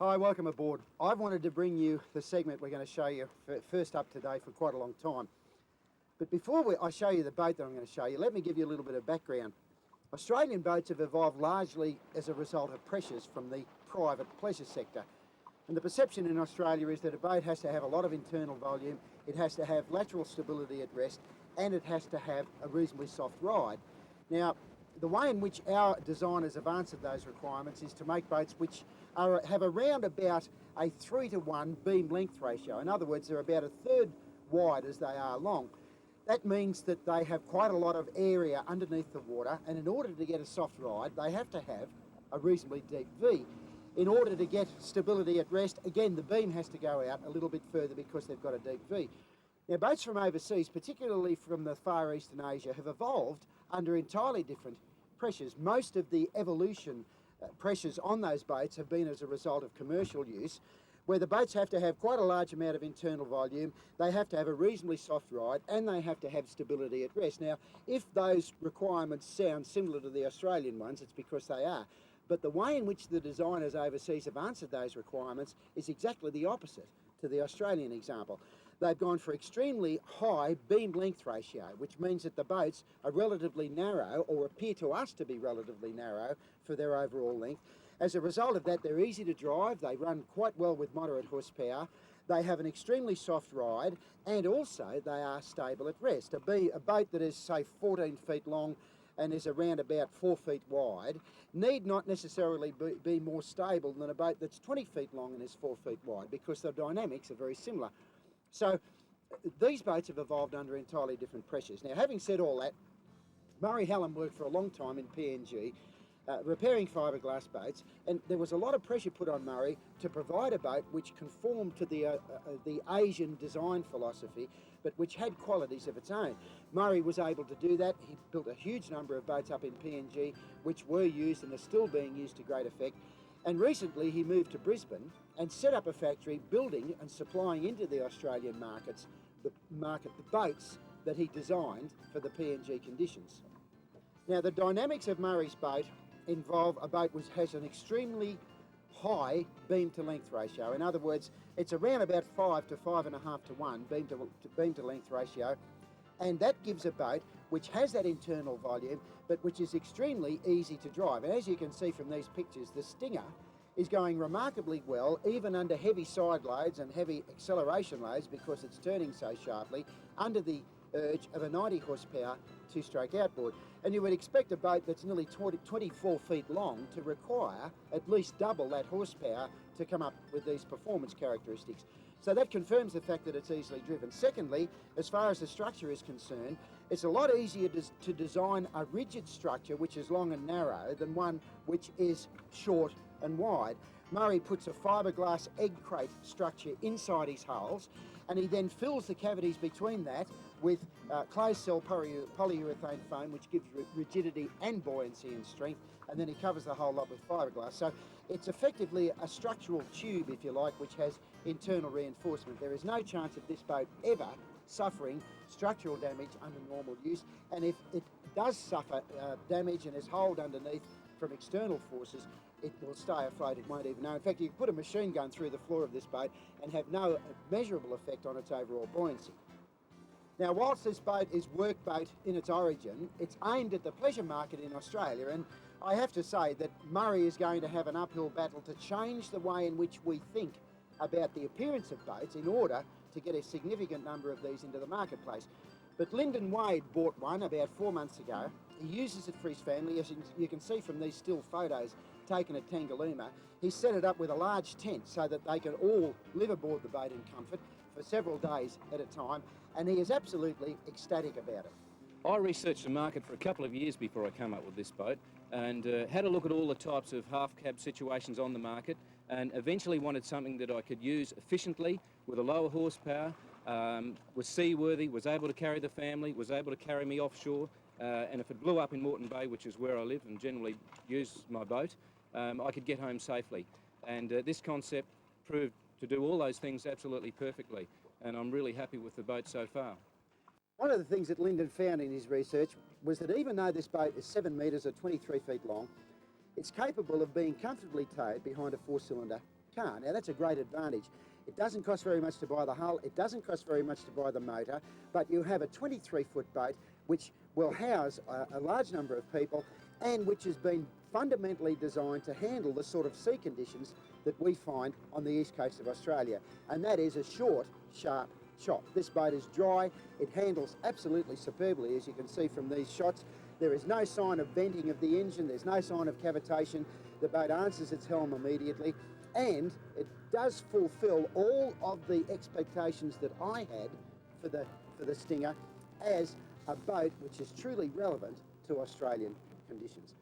Hi, welcome aboard. I've wanted to bring you the segment we're going to show you first up today for quite a long time. But before I show you the boat that I'm going to show you, let me give you a little bit of background. Australian boats have evolved largely as a result of pressures from the private pleasure sector. And the perception in Australia is that a boat has to have a lot of internal volume, it has to have lateral stability at rest, and it has to have a reasonably soft ride. Now, the way in which our designers have answered those requirements is to make boats which have around about a 3-to-1 beam length ratio. In other words, they're about a third wide as they are long. That means that they have quite a lot of area underneath the water, and in order to get a soft ride, they have to have a reasonably deep V. In order to get stability at rest, again, the beam has to go out a little bit further because they've got a deep V. Now, boats from overseas, particularly from the Far East and Asia, have evolved under entirely different pressures. Most of the evolution pressures on those boats have been as a result of commercial use, where the boats have to have quite a large amount of internal volume, they have to have a reasonably soft ride, and they have to have stability at rest. Now, if those requirements sound similar to the Australian ones, it's because they are. But the way in which the designers overseas have answered those requirements is exactly the opposite to the Australian example. They've gone for extremely high beam length ratio, which means that the boats are relatively narrow, or appear to us to be relatively narrow for their overall length. As a result of that, they're easy to drive, they run quite well with moderate horsepower, they have an extremely soft ride, and also they are stable at rest. A boat that is, say, 14 feet long and is around about 4 feet wide need not necessarily be more stable than a boat that's 20 feet long and is 4 feet wide, because the dynamics are very similar. So these boats have evolved under entirely different pressures. Now, having said all that, Murray Hallam worked for a long time in PNG, repairing fiberglass boats, and there was a lot of pressure put on Murray to provide a boat which conformed to the Asian design philosophy, but which had qualities of its own. Murray was able to do that. He built a huge number of boats up in PNG, which were used and are still being used to great effect. And recently he moved to Brisbane and set up a factory building and supplying into the Australian market the boats that he designed for the PNG conditions. Now, the dynamics of Murray's boat involve a boat which has an extremely high beam to length ratio. In other words, it's around about 5 to 5.5 to 1 beam to length ratio, and that gives a boat which has that internal volume but which is extremely easy to drive. And as you can see from these pictures, the Stinger is going remarkably well even under heavy side loads and heavy acceleration loads, because it's turning so sharply under the urge of a 90 horsepower two-stroke outboard. And you would expect a boat that's nearly 24 feet long to require at least double that horsepower to come up with these performance characteristics. So that confirms the fact that it's easily driven. Secondly, as far as the structure is concerned, it's a lot easier to design a rigid structure which is long and narrow than one which is short and wide. Murray puts a fiberglass egg crate structure inside his hulls, and he then fills the cavities between that with closed cell polyurethane foam, which gives rigidity and buoyancy and strength, and then he covers the whole lot with fiberglass. So it's effectively a structural tube, if you like, which has internal reinforcement. There is no chance of this boat ever suffering structural damage under normal use, and if it does suffer damage and is holed underneath from external forces, it will stay afloat, it won't even know. In fact, you can put a machine gun through the floor of this boat and have no measurable effect on its overall buoyancy. Now, whilst this boat is work boat in its origin, it's aimed at the pleasure market in Australia, and I have to say that Murray is going to have an uphill battle to change the way in which we think about the appearance of boats in order to get a significant number of these into the marketplace. But Lyndon Wade bought one about 4 months ago. He uses it for his family. As you can see from these still photos taken at Tangalooma, he set it up with a large tent so that they can all live aboard the boat in comfort for several days at a time, and he is absolutely ecstatic about it. I researched the market for a couple of years before I came up with this boat, and had a look at all the types of half-cab situations on the market, and eventually wanted something that I could use efficiently with a lower horsepower, was seaworthy, was able to carry the family, was able to carry me offshore, and if it blew up in Moreton Bay, which is where I live and generally use my boat, I could get home safely. And this concept proved to do all those things absolutely perfectly, and I'm really happy with the boat so far. One of the things that Lyndon found in his research was that even though this boat is 7 metres or 23 feet long, it's capable of being comfortably towed behind a 4-cylinder car. Now that's a great advantage. It doesn't cost very much to buy the hull, it doesn't cost very much to buy the motor, but you have a 23-foot boat which will house a large number of people and which has been fundamentally designed to handle the sort of sea conditions that we find on the east coast of Australia. And that is a short, sharp chop. This boat is dry, it handles absolutely superbly, as you can see from these shots. There is no sign of venting of the engine, there's no sign of cavitation. The boat answers its helm immediately, and it does fulfil all of the expectations that I had for the Stinger as a boat which is truly relevant to Australian conditions.